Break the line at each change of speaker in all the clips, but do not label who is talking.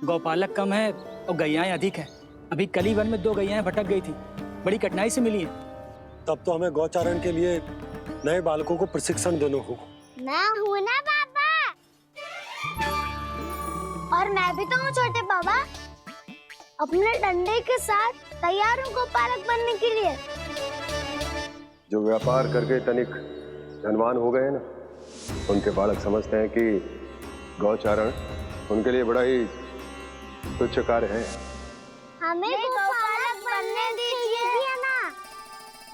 गौपालक कम है और गैयाएं अधिक हैं। अभी कली वन में 2 गैयाएं भटक गई थी, बड़ी कठिनाई से मिली हैं।
तब तो हमें गौचारण के लिए नए बालकों को प्रशिक्षण देना होगा।
मैं हूँ ना बाबा, और मैं भी तो हूँ छोटे बाबा। अपने डंडे के साथ तैयार हूँ गौपालक बनने के लिए।
जो व्यापार करके तनिक धनवान हो गए ना, उनके बालक समझते हैं कि गौचारण उनके लिए बड़ा ही तुच्छ कार्य है।
हमें गौपालक बनने दीजिए ना।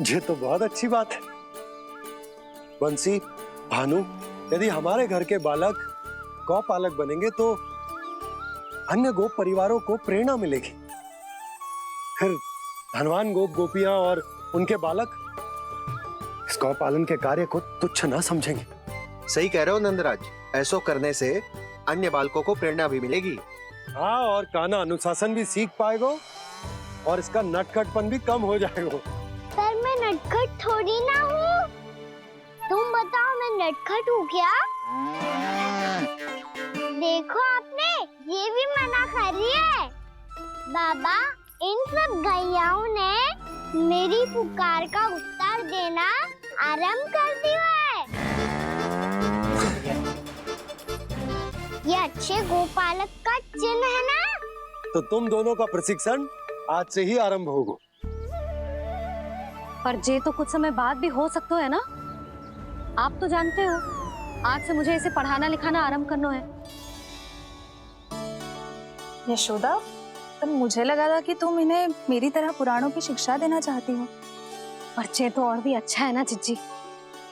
ये तो बहुत अच्छी बात है। बंसी, भानु, यदि हमारे घर के बालक गौपालक बनेंगे तो अन्य गोप परिवारों को प्रेरणा मिलेगी। फिर धनवान गोप गोपियां और उनके बालक इस गौपालन के कार्य को तुच्छ न समझेंगे।
सही कह रहे हो नंदराज, ऐसो करने से अन्य बालकों को प्रेरणा भी मिलेगी।
हाँ, और कान्हा अनुशासन भी सीख पाएगा और इसका नटखटपन भी कम हो जाएगा।
पर मैं नटखट थोड़ी ना हूँ। तुम बताओ, मैं नटखट हूँ क्या? देखो आपने ये भी मना कर रही है। बाबा, इन सब गैयाओं ने मेरी पुकार का उत्तर देना आरंभ कर दिया है। ये अच्छे गोपालक का चिन्ह है ना?
तो तुम दोनों का प्रशिक्षण आज से ही आरंभ होगा।
पर जे तो कुछ समय बाद भी हो सकता है ना। आप तो जानते हो, आज से मुझे इसे पढ़ाना लिखाना आरंभ करना है।
यशोदा, पर मुझे लगा था कि तुम इन्हें मेरी तरह पुराणों की शिक्षा देना चाहती हो।
पर जे तो और भी अच्छा है ना जिज्जी।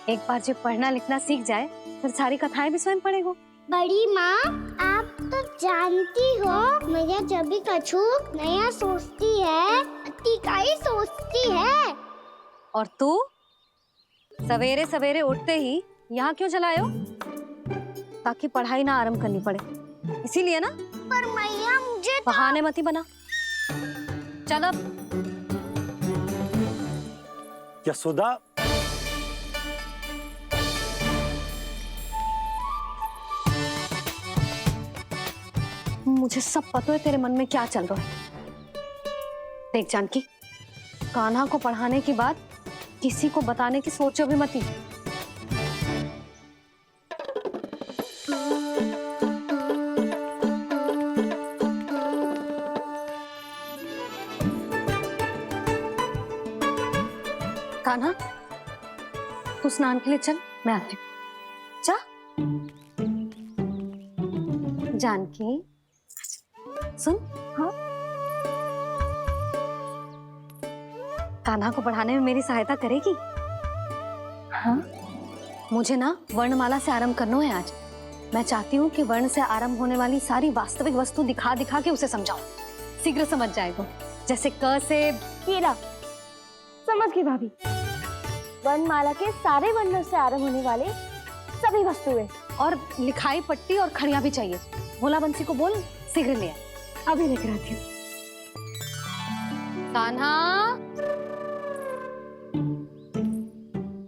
एक बार जो पढ़ना लिखना सीख जाए फिर सारी कथाएं भी स्वयं पढ़ेगा।
बड़ी माँ, आप तो जानती हो मैया जब भी कछु नया सोचती है, अतिका ही सोचती है।
और तू सवेरे सवेरे उठते ही यहाँ क्यों चलाए हो? ताकि पढ़ाई ना आरंभ करनी पड़े, इसीलिए ना।
पर मैया मुझे
बहाने मत ही बना। चल अब।
यशोदा,
मुझे सब पता है तेरे मन में क्या चल रहा है। देख जानकी, कान्हा को पढ़ाने की बात किसी को बताने की सोचो भी मत ही। कान्हा, तू स्नान के लिए चल, मैं आती हूँ। जा। जानकी, सुन। हाँ? कान्हा को पढ़ाने में मेरी सहायता करेगी?
हाँ?
मुझे ना वर्णमाला से आरंभ करना है आज। मैं चाहती हूँ कि वर्ण से आरंभ होने वाली सारी वास्तविक वस्तु दिखा दिखा के उसे समझाऊं। शीघ्र समझ जाएगा। जैसे क से
कीड़ा। समझ गई भाभी। वर्णमाला के सारे वर्णों से आरंभ होने वाले सभी वस्तुएं।
और लिखाई पट्टी और खड़िया भी चाहिए। भोला बंसी को बोल शीघ्र ले आए।
अभी लेकर आती हूँ।
कान्हा,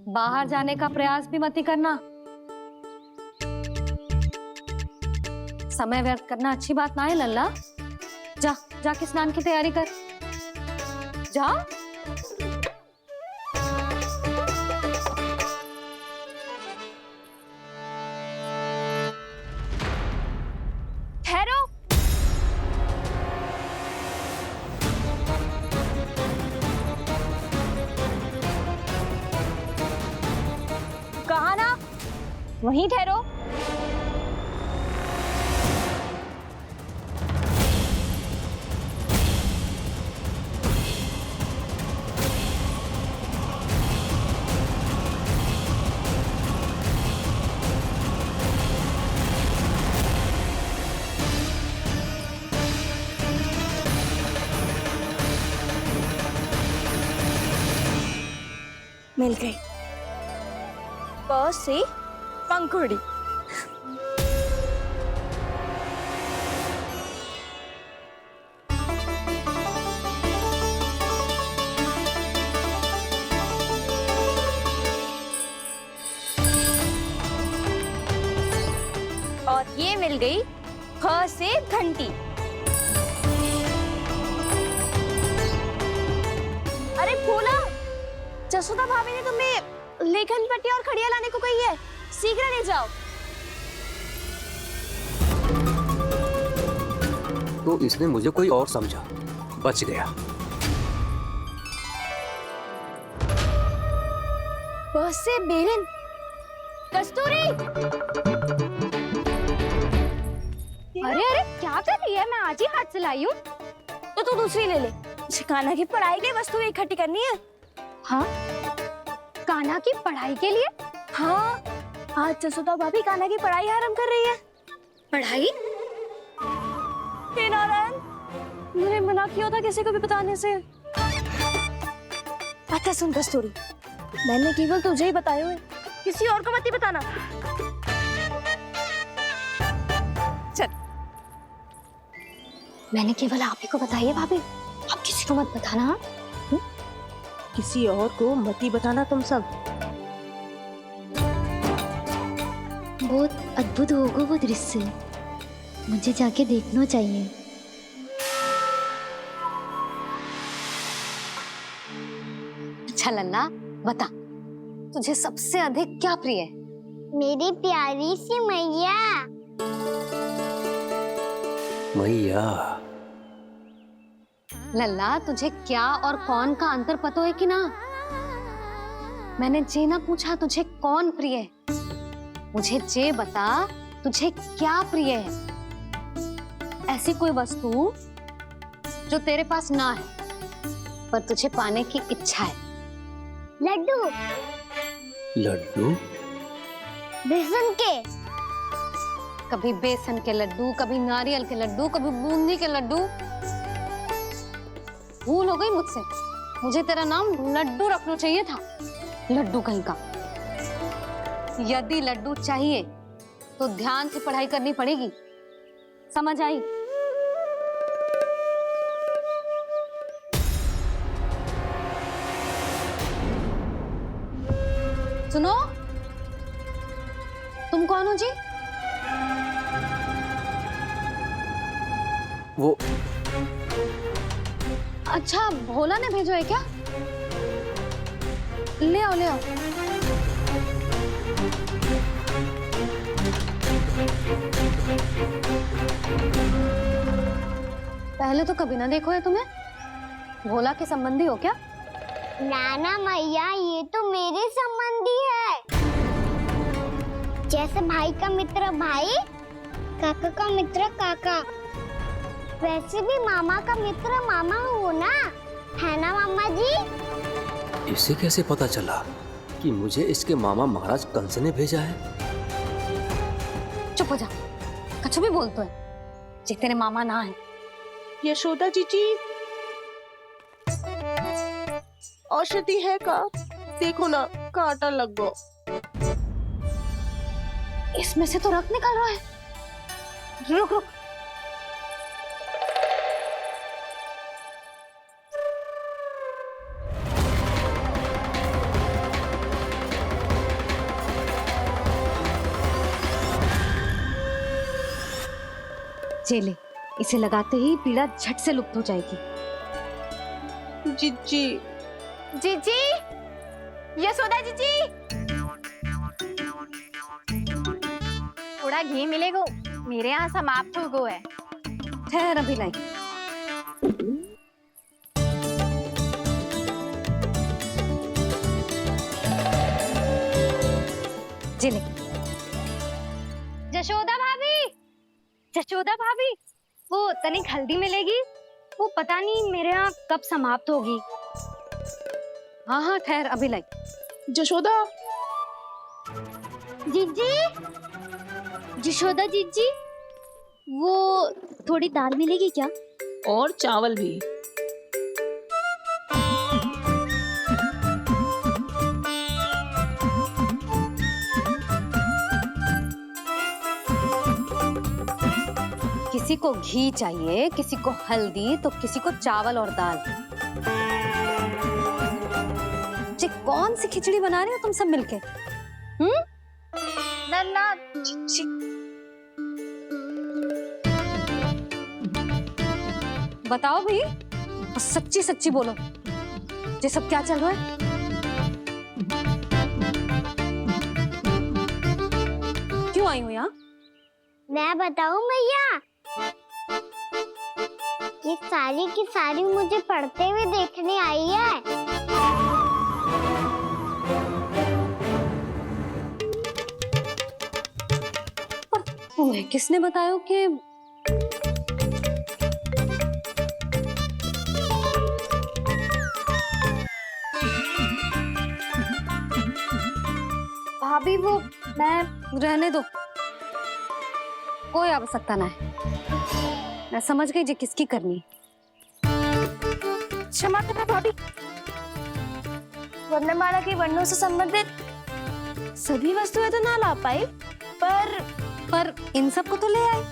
बाहर जाने का प्रयास भी मत ही करना। समय व्यर्थ करना अच्छी बात ना है लल्ला। जा, जाके स्नान की तैयारी कर। जा।
ठहरो। कहा ना, वहीं ठहरो। मिल गई। प से पंखुड़ी। और ये मिल गई ख से घंटी।
जसोदा भाभी ने तुम्हें लेखन पट्टी और खड़िया लाने को कही है, शीघ्र ले जाओ।
तो इसने मुझे कोई और समझा, बच गया।
बस से बेरन, कस्तूरी।
अरे अरे क्या कर रही है? मैं आज ही हाथ से लाई हूँ।
तो तू दूसरी ले ले। मुझे कान्हा की पढ़ाई की वस्तुएं इकट्ठी करनी है।
हाँ, कान्हा की पढ़ाई के लिए?
हाँ, आज जसोदा भाभी कान्हा की पढ़ाई आरंभ कर रही है।
पढ़ाई?
हे नारायण, मैंने मना किया था किसी को भी बताने से। अच्छा सुन कस्तूरी, मैंने केवल तुझे ही बताए हुए, किसी और को मत ही बताना। चल।
मैंने केवल आप ही को बताई है भाभी, आप किसी को मत बताना।
किसी और को मत ही बताना तुम सब।
बहुत अद्भुत होगा वो दृश्य, मुझे जाके देखना चाहिए।
अच्छा लल्ला, बता तुझे सबसे अधिक क्या प्रिय है?
मेरी प्यारी सी मैया।
मैया।
लल्ला, तुझे क्या और कौन का अंतर पता है कि ना? मैंने जे ना पूछा तुझे कौन प्रिय है, मुझे जे बता तुझे क्या प्रिय है। ऐसी कोई वस्तु जो तेरे पास ना है पर तुझे पाने की इच्छा है।
लड्डू।
लड्डू?
बेसन के।
कभी बेसन के लड्डू, कभी नारियल के लड्डू, कभी बूंदी के लड्डू। भूल हो गई मुझसे, मुझे तेरा नाम लड्डू रखना चाहिए था। लड्डू कहीं का। यदि लड्डू चाहिए तो ध्यान से पढ़ाई करनी पड़ेगी, समझ आई? सुनो, तुम कौन हो जी?
वो
अच्छा, भोला ने भेजो है क्या? ले आओ ले आओ। पहले तो कभी ना देखो है तुम्हें। भोला के संबंधी हो क्या?
नाना मैया, ये तो मेरे संबंधी है। जैसे भाई का मित्र भाई, काका का मित्र काका, वैसे भी मामा का मित्र मामा हो ना, है ना मामा जी?
इसे कैसे पता चला कि मुझे इसके मामा महाराज कंस ने भेजा है?
चुप हो जा, कछु भी बोलते है जे तेरे मामा ना है।
यशोदा जीजी, औषधि है का? देखो ना, कांटा लग गो।
इसमें से तो रक्त निकल रहा है। रुक रुक। चले, इसे लगाते ही पीड़ा झट से लुप्त हो जाएगी।
जीजी,
जीजी, यशोदा जीजी, थोड़ा घी मिलेगा? मेरे यहाँ समाप्त हो गो है।
ठहर अभी लाई। जिले।
जशोदा भाभी, जशोदा भाभी, वो तनिक हल्दी मिलेगी? वो पता नहीं मेरे यहाँ कब समाप्त होगी।
हाँ हाँ ठहर अभी लाई।
जशोदा,
जीजी, जशोदा जीजी, वो थोड़ी दाल मिलेगी क्या?
और चावल भी।
किसी को घी चाहिए, किसी को हल्दी, तो किसी को चावल और दाल। जी कौन सी खिचड़ी बना रहे हो तुम सब मिलके?
नन्ना,
बताओ भाई, सच्ची सच्ची बोलो, ये सब क्या चल रहा है?
क्यों आई हो यहाँ?
मैं बताऊं भैया, ये सारी की सारी मुझे पढ़ते हुए देखने आई है।
तुम्हें किसने बताया कि
भाभी वो मैं
रहने दो,
कोई आवश्यकता ना है। मैं समझ गई जी किसकी करनी।
क्षमा करना भाभी, वर्णमाला के वर्णों से संबंधित सभी वस्तुएं तो ना ला पाई,
पर इन सब को तो ले आए।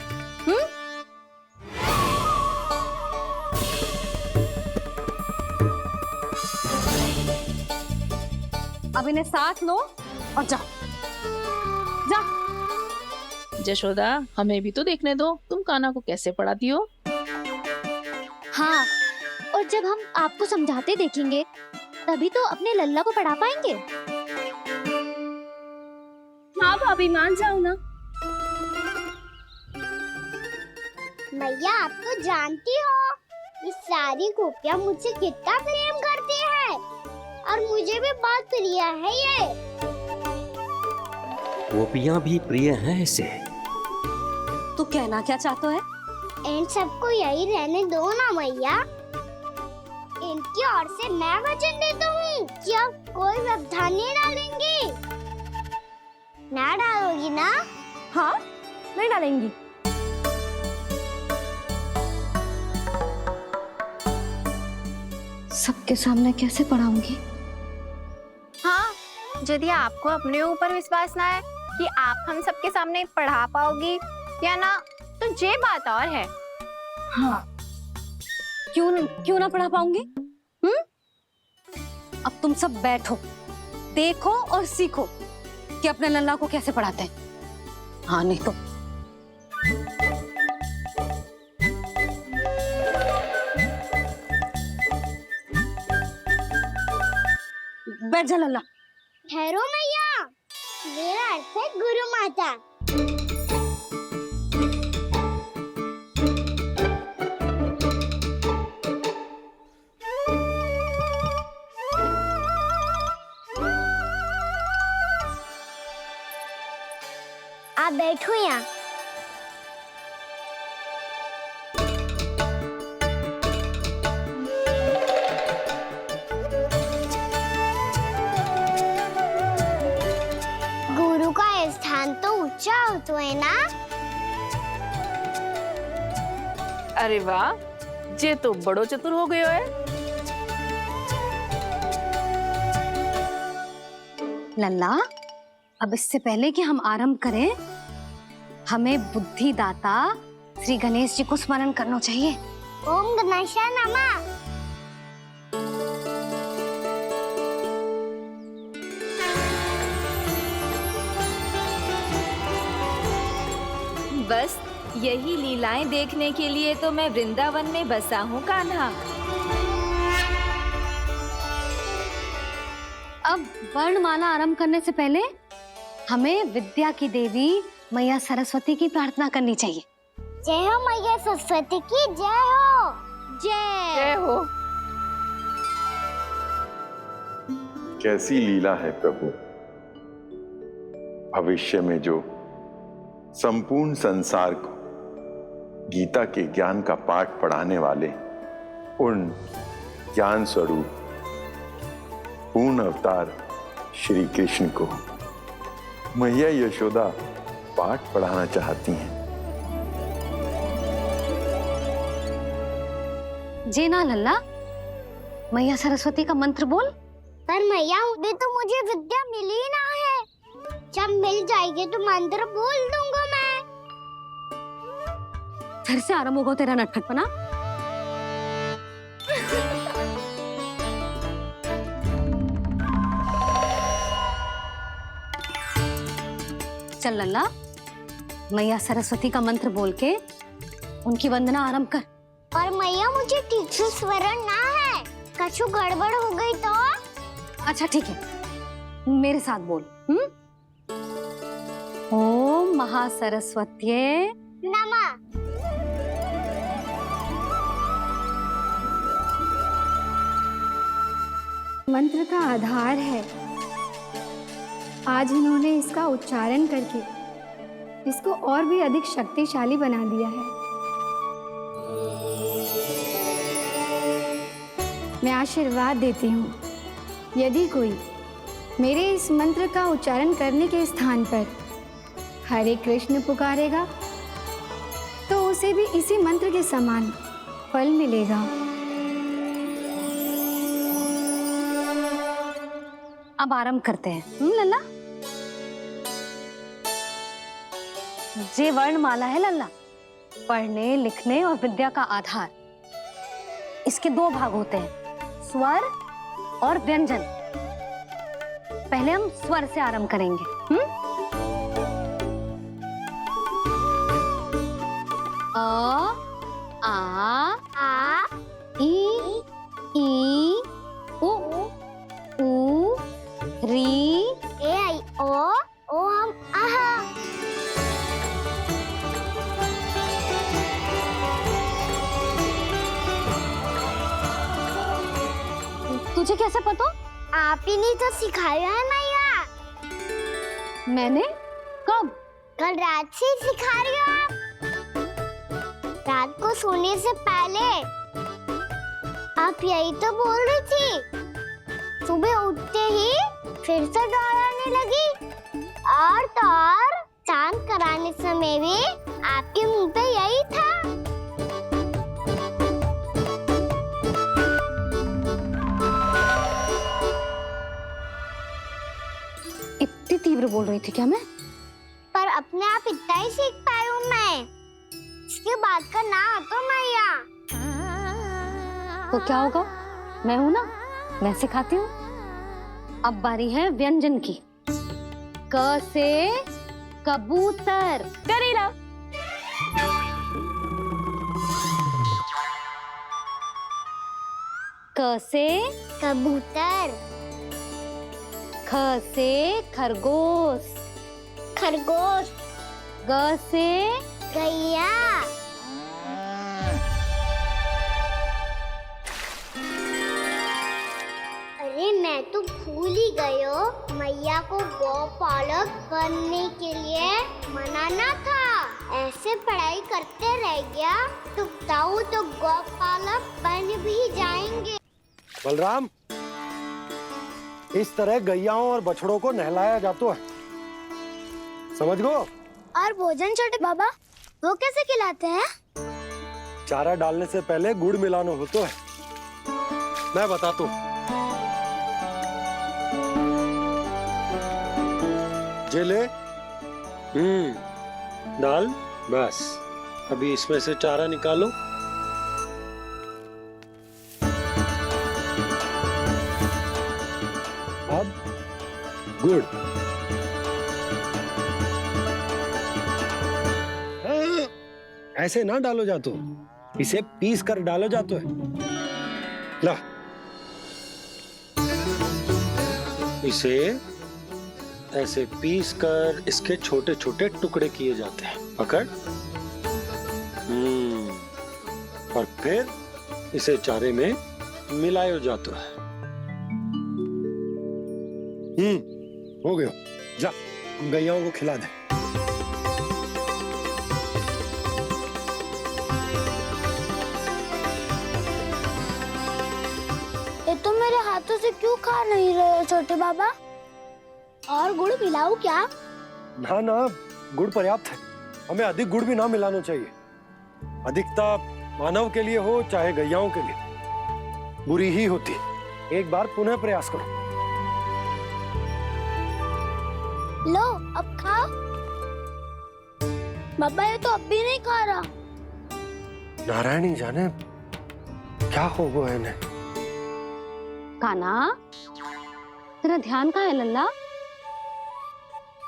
अब इन्हें साथ लो और जाओ।
जशोदा, हमें भी तो देखने दो तुम कान्हा को कैसे पढ़ाती हो।
हाँ, और जब हम आपको समझाते देखेंगे तभी तो अपने लल्ला को पढ़ा पाएंगे।
हाँ भाभी, मान जाओ ना।
मैया, आप तो जानती हो ये सारी गोपियां मुझसे कितना प्रेम करती है, और मुझे भी बहुत प्रिय है ये।
गोपियां भी प्रिय हैं इसे।
तू कहना क्या चाहता है?
इन सबको यही रहने दो ना मैया। इनकी ओर से मैं वचन देता हूँ कि अब कोई व्यवधान नहीं डालेंगी। ना डालोगी ना?
हाँ, नहीं डालेंगी।
सबके सामने कैसे पढ़ाऊंगी?
हाँ, यदि आपको अपने ऊपर विश्वास ना है कि आप हम सबके सामने पढ़ा पाओगी या ना, तो ये बात और है।
हाँ, क्यों ना पढ़ा पाऊंगी?
अब तुम सब बैठो, देखो और सीखो कि अपने लल्ला को कैसे पढ़ाते हैं। हाँ, नहीं तो बैठ जा लल्ला।
ठहरो मैया, मेरा अर्थ है गुरु माता। आप बैठो यहाँ। गुरु का स्थान तो ऊंचा होता है ना?
अरे वाह, जे तो बड़ो चतुर हो गयो है।
लल्ला, अब इससे पहले कि हम आरंभ करें, हमें बुद्धिदाता श्री गणेश जी को स्मरण करना चाहिए।
ओम गणेशाय नमः।
बस यही लीलाएं देखने के लिए तो मैं वृंदावन में बसा हूँ कान्हा।
अब वर्णमाला आरंभ करने से पहले हमें विद्या की देवी मैया सरस्वती की प्रार्थना करनी चाहिए।
जय हो मैया सरस्वती की, जय हो।
जय हो।
कैसी लीला है प्रभु। भविष्य में जो संपूर्ण संसार को गीता के ज्ञान का पाठ पढ़ाने वाले उन ज्ञान स्वरूप पूर्ण अवतार श्री कृष्ण को मैया यशोदा पाठ पढ़ाना चाहती हैं।
जी ना लल्ला, मैया सरस्वती का मंत्र बोल।
पर मैया, अभी तो मुझे विद्या मिली ना है। जब मिल जाएगी तो मंत्र बोल दूंगा मैं।
फिर से आरंभ होगा तेरा नटखटपना। चल लल्ला, मैया सरस्वती का मंत्र बोल के उनकी वंदना आरंभ कर।
पर मैया, मुझे ठीक से स्मरण ना है, कछु गड़बड़ हो गई तो?
अच्छा ठीक है, मेरे साथ बोल। ओम महासरस्वत्ये
नमः।
मंत्र का आधार है। आज इन्होंने इसका उच्चारण करके इसको और भी अधिक शक्तिशाली बना दिया है। मैं आशीर्वाद देती हूँ, यदि कोई मेरे इस मंत्र का उच्चारण करने के स्थान पर हरे कृष्ण पुकारेगा तो उसे भी इसी मंत्र के समान फल मिलेगा।
अब आरंभ करते हैं। लल्ला, जे वर्णमाला है लल्ला, पढ़ने लिखने और विद्या का आधार। इसके दो भाग होते हैं, स्वर और व्यंजन। पहले हम स्वर से आरंभ करेंगे। अ, आ, ई, उ, री,
ए आई ओ हम आहा।
तुझे कैसे पता?
आप ही नहीं तो सिखाया है मैया।
मैंने? कब?
कल रात से सिखा रही हो आप। रात को सोने से पहले आप यही तो बोल रही थी। सुबह उठते ही फिर से दोहराने लगी, और तो और चांद कराने समय भी आपके मुंह पे यही था।
इतनी तीव्र बोल रही थी क्या मैं?
पर अपने आप इतना ही सीख पाई हूँ मैं। इसके बाद का ना तो मैया।
तो क्या होगा? मैं हूं ना, मैं सिखाती हूँ। अब बारी है व्यंजन की। क से कबूतर।
करेला।
क से
कबूतर।
ख से खरगोश।
खरगोश।
ग से
गैया। अरे मैं तो भूल ही गई हूँ, मैया को गौपालक बनने के लिए मनाना था। ऐसे पढ़ाई करते रह गया तो ताऊ तो गौपालक बन भी जाएंगे।
बलराम, इस तरह गैयाओं और बछड़ों को नहलाया जाता है, समझ गो?
और भोजन छोटे बाबा, वो कैसे खिलाते हैं?
चारा डालने से पहले गुड़ मिलाना होता है। मैं बताता हूँ। जे ले, डाल, बस। अभी इसमें से चारा निकालो। अब गुड़। ऐसे ना डालो जातो, इसे पीस कर डालो जातो है। ला, इसे ऐसे पीस कर इसके छोटे छोटे टुकड़े किए जाते हैं। पकड़। और फिर इसे चारे में मिलाया जाता है। हो गया। जा, गैयाओं को खिला दे।
ये तो मेरे हाथों से क्यों खा नहीं रहे हो छोटे बाबा? और गुड़ मिलाऊं क्या?
ना ना, गुड़ पर्याप्त है। हमें अधिक गुड़ भी ना मिलाना चाहिए। अधिकता मानव के लिए हो चाहे गैयाओं के लिए बुरी ही होती। एक बार पुनः प्रयास करो।
लो, अब खाओ। बाबा ये तो अब भी नहीं खा रहा।
नारायणी जाने क्या हो गया इन्हें।
कान्हा, तेरा ध्यान कहाँ है लल्ला?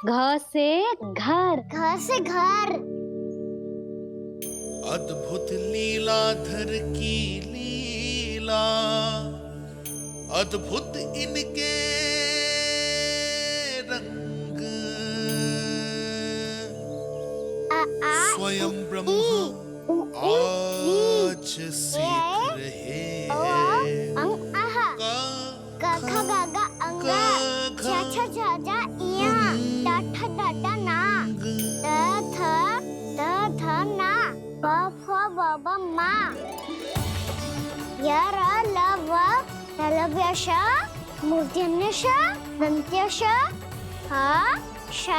घ से घर।
घर से घर।
अद्भुत लीलाधर की लीला, अद्भुत इनके रंग, स्वयं ब्रह्म आज सीख रहे हैं।
क ख ग घ अंग छ छ झ झ इया ट ठ ड ड ना त थ ना प फ ब ब मा य र ल व तलव्य श मूर्धन्य श दन्त्य श ह श